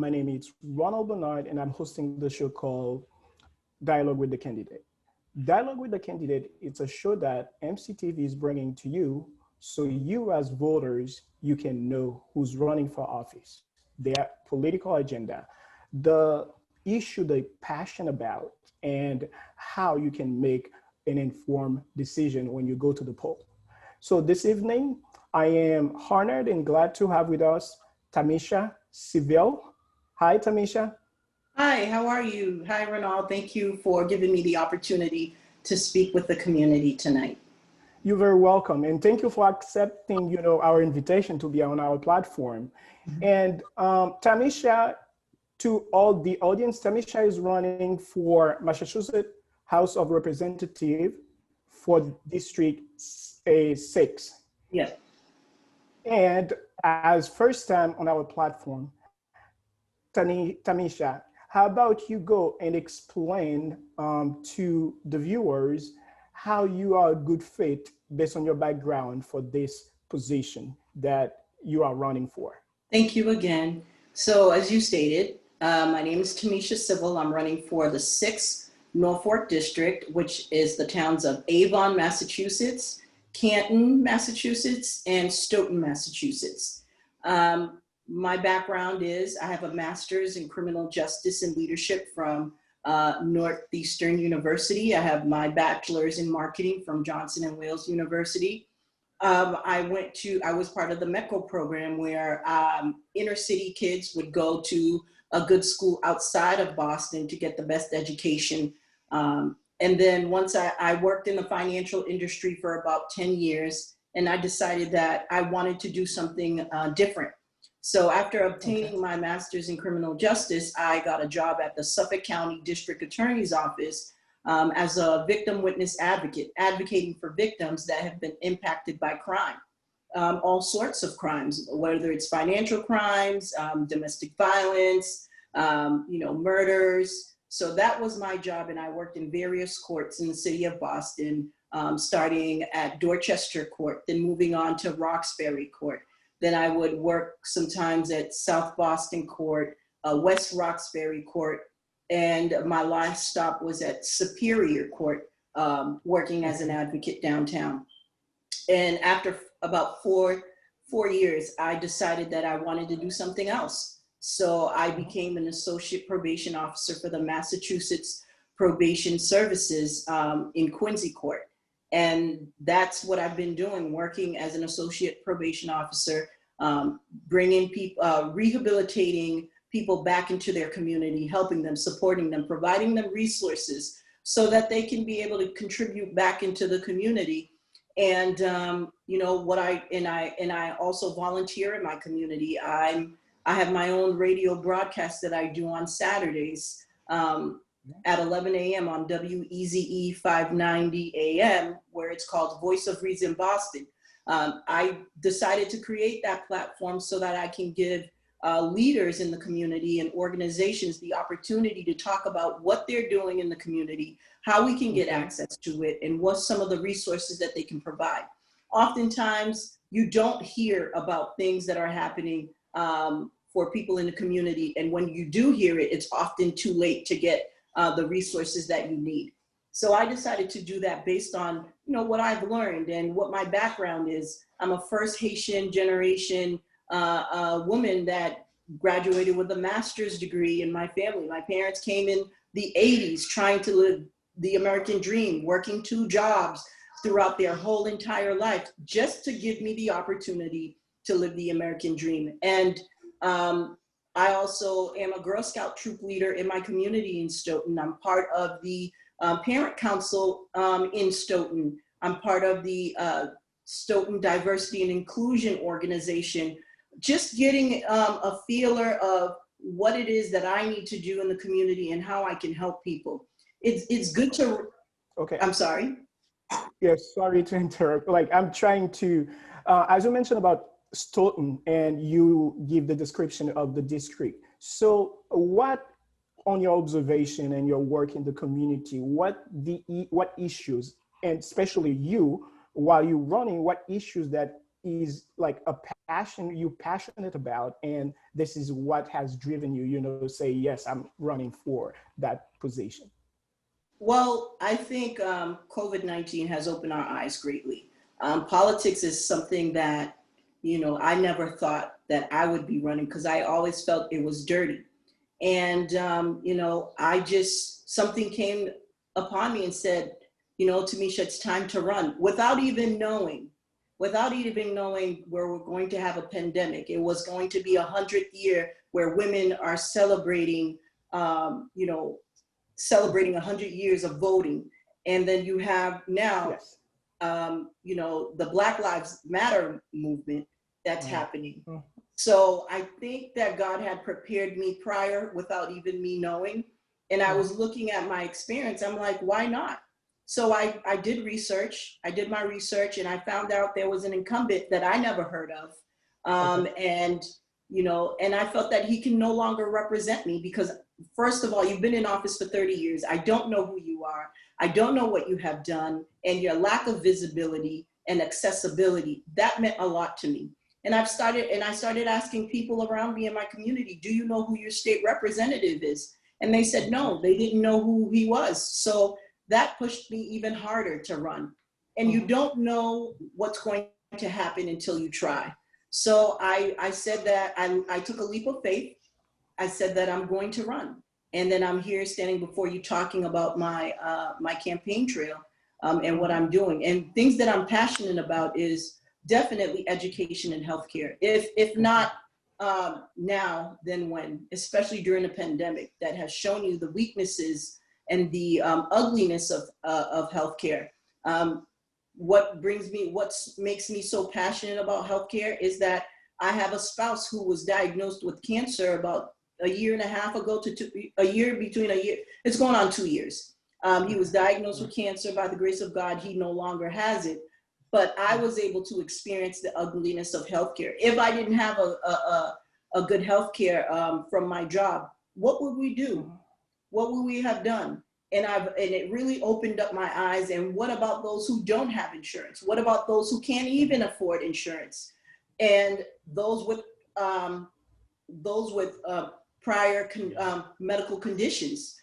My name is Ronald Bernard, and I'm hosting the show called Dialogue with the Candidate. Dialogue with the Candidate, it's a show that MCTV is bringing to you so you as voters, you can know who's running for office, their political agenda, the issue they're passionate about, and how you can make an informed decision when you go to the poll. So this evening, I am honored and glad to have with us Tamisha Seville. Hi, Tamisha. Hi, how are you? Hi, Ronald. Thank you for giving me the opportunity to speak with the community tonight. You're very welcome, and thank you for accepting, our invitation to be on our platform. And Tamisha, to all the audience, Tamisha is running for Massachusetts House of Representative for District 6. Yes. And as first time on our platform, Tamisha, how about you go and explain to the viewers how you are a good fit based on your background for this position that you are running for? Thank you again. So as you stated, my name is Tamisha Seville. I'm running for the 6th Norfolk District, which is the towns of Avon, Massachusetts, Canton, Massachusetts, and Stoughton, Massachusetts. My background is I have a master's in criminal justice and leadership from Northeastern University. I have my bachelor's in marketing from Johnson & Wales University. I was part of the MECO program where inner city kids would go to a good school outside of Boston to get the best education. And then once I worked in the financial industry for about 10 years, and I decided that I wanted to do something different. So after obtaining my master's in criminal justice, I got a job at the Suffolk County District Attorney's Office as a victim witness advocate, advocating for victims that have been impacted by crime. All sorts of crimes, whether it's financial crimes, domestic violence, murders. So that was my job, and I worked in various courts in the city of Boston, starting at Dorchester Court, then moving on to Roxbury Court. Then I would work sometimes at South Boston Court, West Roxbury Court, and my last stop was at Superior Court, working as an advocate downtown. And after about four years, I decided that I wanted to do something else. So I became an associate probation officer for the Massachusetts Probation Services in Quincy Court. And that's what I've been doing, working as an associate probation officer, bringing people, rehabilitating people back into their community, helping them, supporting them, providing them resources so that they can be able to contribute back into the community. And I also volunteer in my community. I have my own radio broadcast that I do on Saturdays at 11 a.m. on WEZE 590 AM, where it's called Voice of Reason Boston. I decided to create that platform so that I can give leaders in the community and organizations the opportunity to talk about what they're doing in the community, how we can get access to it, and what's some of the resources that they can provide. Oftentimes, you don't hear about things that are happening for people in the community. And when you do hear it, it's often too late to get the resources that you need. So I decided to do that based on what I've learned and what my background is. I'm a first Haitian generation woman that graduated with a master's degree in my family. My parents came in the 80s trying to live the American dream, working 2 jobs throughout their whole entire life, just to give me the opportunity to live the American dream. And I also am a Girl Scout troop leader in my community in Stoughton. I'm part of the parent council in Stoughton. I'm part of the Stoughton Diversity and Inclusion Organization, just getting a feeler of what it is that I need to do in the community and how I can help people. It's good to, Okay. I'm sorry. Yes, sorry to interrupt. I'm trying to, as you mentioned about Stoughton, and you give the description of the district. So what, on your observation and your work in the community, what issues, and especially you, while you're running, what issues that is like a passion you're passionate about, and this is what has driven you, say, yes, I'm running for that position? Well, I think COVID-19 has opened our eyes greatly. Politics is something that, I never thought that I would be running because I always felt it was dirty. And, something came upon me and said, Tamisha, it's time to run without even knowing where we're going to have a pandemic. It was going to be 100th year where women are celebrating, celebrating 100 years of voting. And then you have now, Yes. the Black Lives Matter movement that's Mm. happening. Mm. So I think that God had prepared me prior without even me knowing. And I was looking at my experience. I'm like, why not? So I did research. I did my research and I found out there was an incumbent that I never heard of. Okay. And I felt that he can no longer represent me because, first of all, you've been in office for 30 years. I don't know who you are. I don't know what you have done, and your lack of visibility and accessibility, that meant a lot to me. And I started asking people around me in my community, do you know who your state representative is? And they said, no, they didn't know who he was. So that pushed me even harder to run. And you don't know what's going to happen until you try. So I said that I took a leap of faith. I said that I'm going to run. And then I'm here standing before you talking about my campaign trail and what I'm doing. And things that I'm passionate about is definitely education and healthcare. If not now, then when? Especially during a pandemic that has shown you the weaknesses and the ugliness of healthcare. What makes me so passionate about healthcare is that I have a spouse who was diagnosed with cancer about a year and a half ago to a year, between a year, it's going on 2 years. He was diagnosed with cancer. By the grace of God, he no longer has it. But I was able to experience the ugliness of healthcare. If I didn't have a good healthcare from my job, what would we do? What would we have done? And it really opened up my eyes. And what about those who don't have insurance? What about those who can't even afford insurance? And those with prior medical conditions.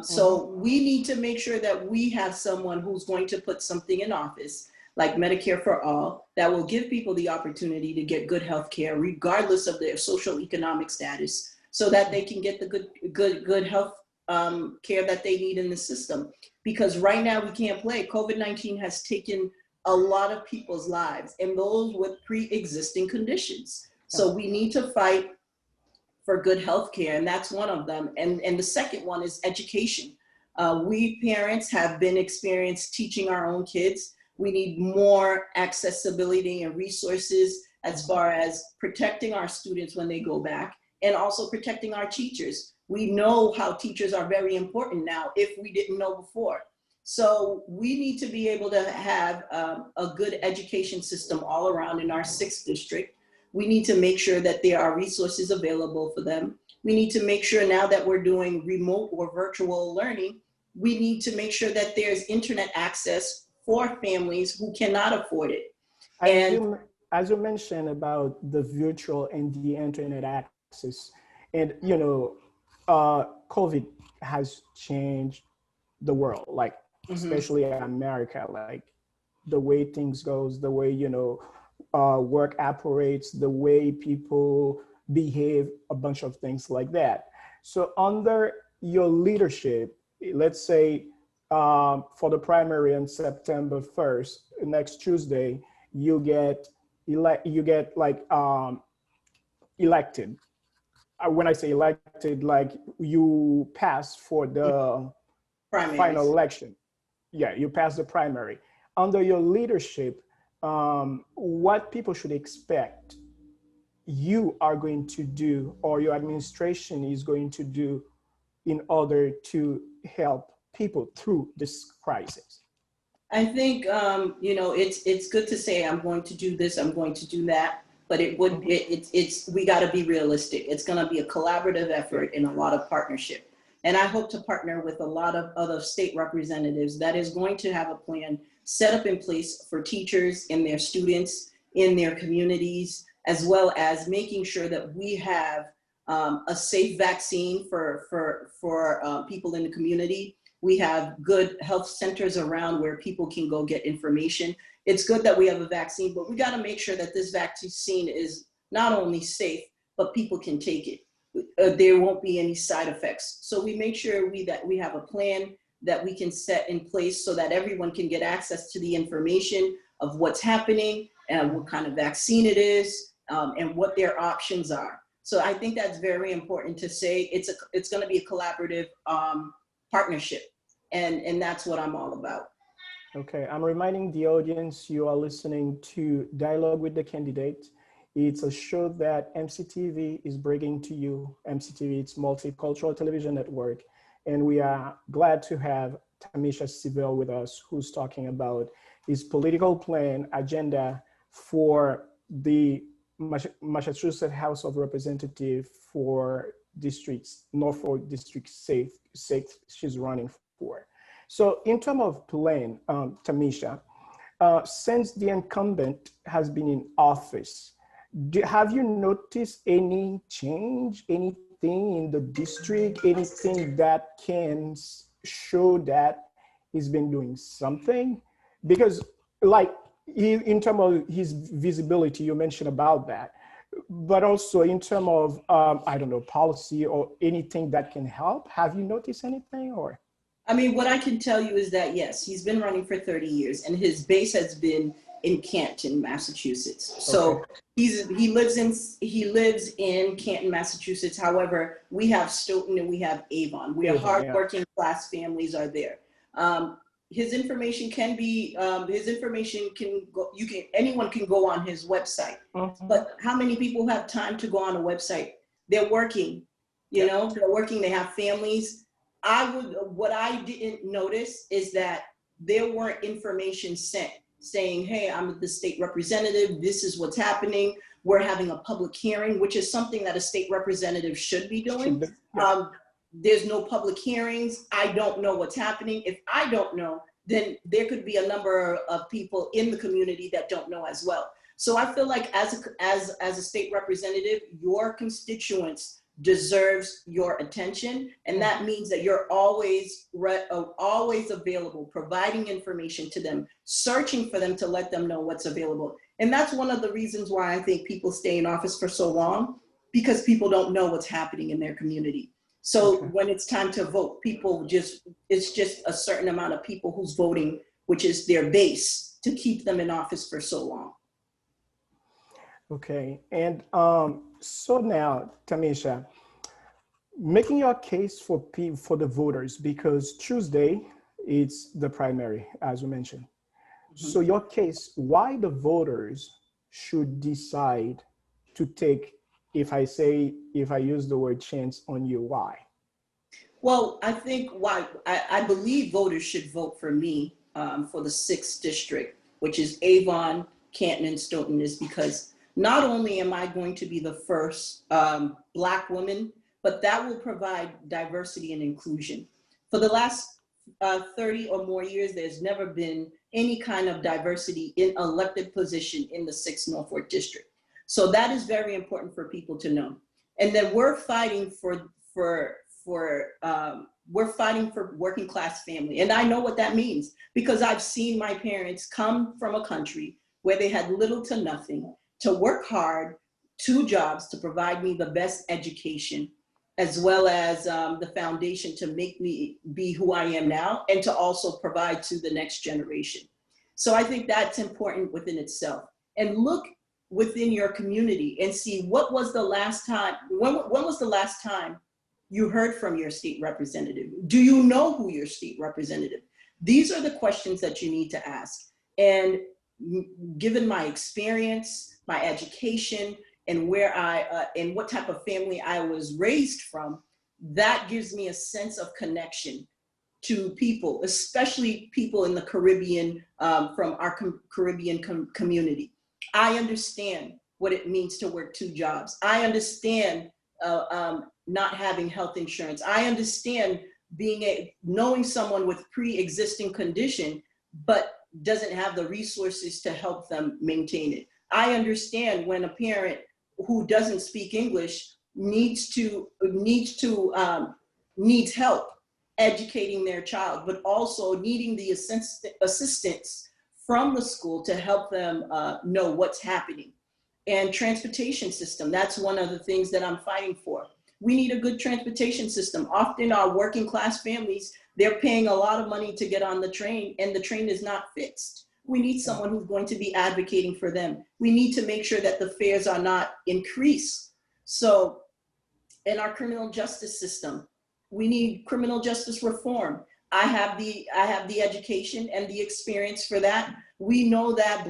So we need to make sure that we have someone who's going to put something in office like Medicare for All that will give people the opportunity to get good health care regardless of their social economic status, so that they can get the good health care that they need in the system. Because right now we can't play. COVID-19 has taken a lot of people's lives, and those with pre-existing conditions. So we need to fight for good health care, and that's one of them. And the second one is education. We parents have been experienced teaching our own kids. We need more accessibility and resources as far as protecting our students when they go back, and also protecting our teachers. We know how teachers are very important now, if we didn't know before. So we need to be able to have a good education system all around in our 6th district. We need to make sure that there are resources available for them. We need to make sure, now that we're doing remote or virtual learning, we need to make sure that there's internet access for families who cannot afford it. As you mentioned about the virtual and the internet access, and COVID has changed the world, like especially America, like the way things goes, the way work operates, the way people behave, a bunch of things like that. So under your leadership, let's say for the primary on September 1st, next Tuesday, you get elected. When I say elected, like you pass for the Primaries. final election. Yeah, you pass the primary. Under your leadership, what people should expect you are going to do, or your administration is going to do, in order to help people through this crisis? I think it's good to say I'm going to do this, I'm going to do that, but we got to be realistic. It's going to be a collaborative effort and a lot of partnership. And I hope to partner with a lot of other state representatives that is going to have a plan set up in place for teachers and their students in their communities, as well as making sure that we have a safe vaccine for people in the community. We have good health centers around where people can go get information. It's good that we have a vaccine, but we got to make sure that this vaccine is not only safe, but people can take it. There won't be any side effects. So we make sure that we have a plan that we can set in place so that everyone can get access to the information of what's happening and what kind of vaccine it is, and what their options are. So I think that's very important to say. It's going to be a collaborative partnership, and that's what I'm all about. Okay, I'm reminding the audience you are listening to Dialogue with the Candidate. It's a show that MCTV is bringing to you. MCTV, it's Multicultural Television Network. And we are glad to have Tamisha Sivell with us, who's talking about his political plan agenda for the Massachusetts House of Representatives for districts, Norfolk District 6, she's running for. So in terms of plan, Tamisha, since the incumbent has been in office, have you noticed any change, anything in the district, anything that can show that he's been doing something? Because like in terms of his visibility, you mentioned about that, but also in terms of, I don't know, policy or anything that can help, have you noticed anything or? I mean, what I can tell you is that, yes, he's been running for 30 years and his base has been in Canton, Massachusetts. So okay. he lives in Canton, Massachusetts. However, we have Stoughton and we have Avon. We are hardworking class families are there. His information can be, anyone can go on his website. But how many people have time to go on a website? They're working, you know, they're working, they have families. What I didn't notice is that there weren't information sent saying, hey, I'm the state representative, this is what's happening. We're having a public hearing, which is something that a state representative should be doing. There's no public hearings. I don't know what's happening. If I don't know, then there could be a number of people in the community that don't know as well. So I feel like as a state representative, your constituents deserves your attention, and that means that you're always available, providing information to them, searching for them to let them know what's available. And that's one of the reasons why I think people stay in office for so long, because people don't know what's happening in their community. So when it's time to vote, it's just a certain amount of people who's voting, which is their base to keep them in office for so long. Okay, and so now, Tamisha, making your case for the voters, because Tuesday, it's the primary, as we mentioned. So your case, why the voters should decide to take, if I use the word chance on you, why? Well, I think I believe voters should vote for me for the 6th district, which is Avon, Canton, and Stoughton, is because not only am I going to be the first Black woman, but that will provide diversity and inclusion. For the last 30 or more years, there's never been any kind of diversity in elected position in the 6th Norfolk district. So that is very important for people to know. And then we're fighting for working class family. And I know what that means, because I've seen my parents come from a country where they had little to nothing, to work hard, 2 jobs to provide me the best education, as well as the foundation to make me be who I am now, and to also provide to the next generation. So I think that's important within itself. And look within your community and see what was the last time, when was the last time you heard from your state representative? Do you know who your state representative? These are the questions that you need to ask. And given my experience, my education, and where and what type of family I was raised from, that gives me a sense of connection to people, especially people in the Caribbean, from our Caribbean community. I understand what it means to work 2 jobs. I understand not having health insurance. I understand knowing someone with pre-existing condition, but doesn't have the resources to help them maintain it. I understand when a parent who doesn't speak English needs help educating their child, but also needing the assistance from the school to help them know what's happening. And transportation system, that's one of the things that I'm fighting for. We need a good transportation system. Often our working class families, they're paying a lot of money to get on the train, and the train is not fixed. We need someone who's going to be advocating for them. We need to make sure that the fares are not increased. So in our criminal justice system, we need criminal justice reform. I have the education and the experience for that. We know that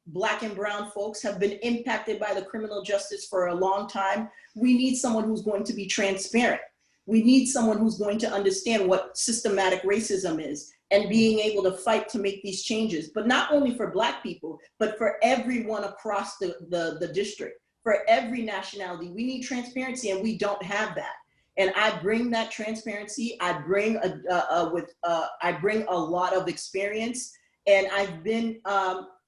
Black and brown folks have been impacted by the criminal justice for a long time. We need someone who's going to be transparent. We need someone who's going to understand what systematic racism is and being able to fight to make these changes, but not only for Black people, but for everyone across the district, for every nationality. We need transparency, and we don't have that. And I bring that transparency. I bring a lot of experience, and I've been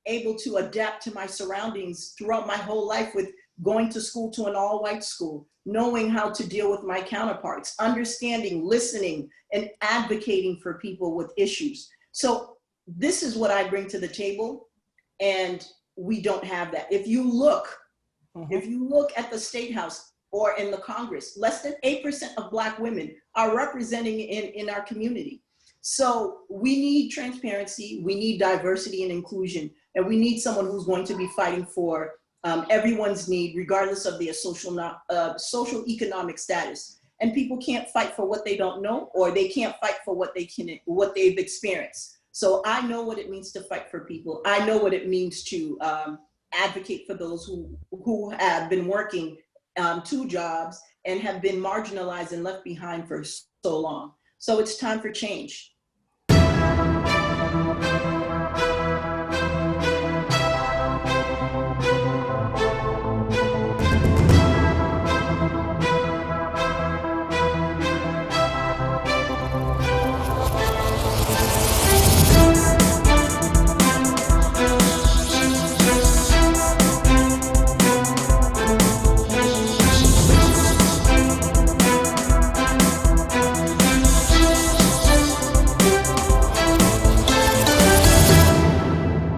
able to adapt to my surroundings throughout my whole life, with going to school to an all-white school, knowing how to deal with my counterparts, understanding, listening, and advocating for people with issues. So this is what I bring to the table, and we don't have that. If you look at the State House or in the Congress, less than 8% of Black women are representing in our community. So we need transparency, we need diversity and inclusion, and we need someone who's going to be fighting for everyone's need, regardless of their social economic status. And people can't fight for what they don't know, or they can't fight for what they've experienced. So I know what it means to fight for people. I know what it means to advocate for those who have been working 2 jobs and have been marginalized and left behind for so long. So it's time for change.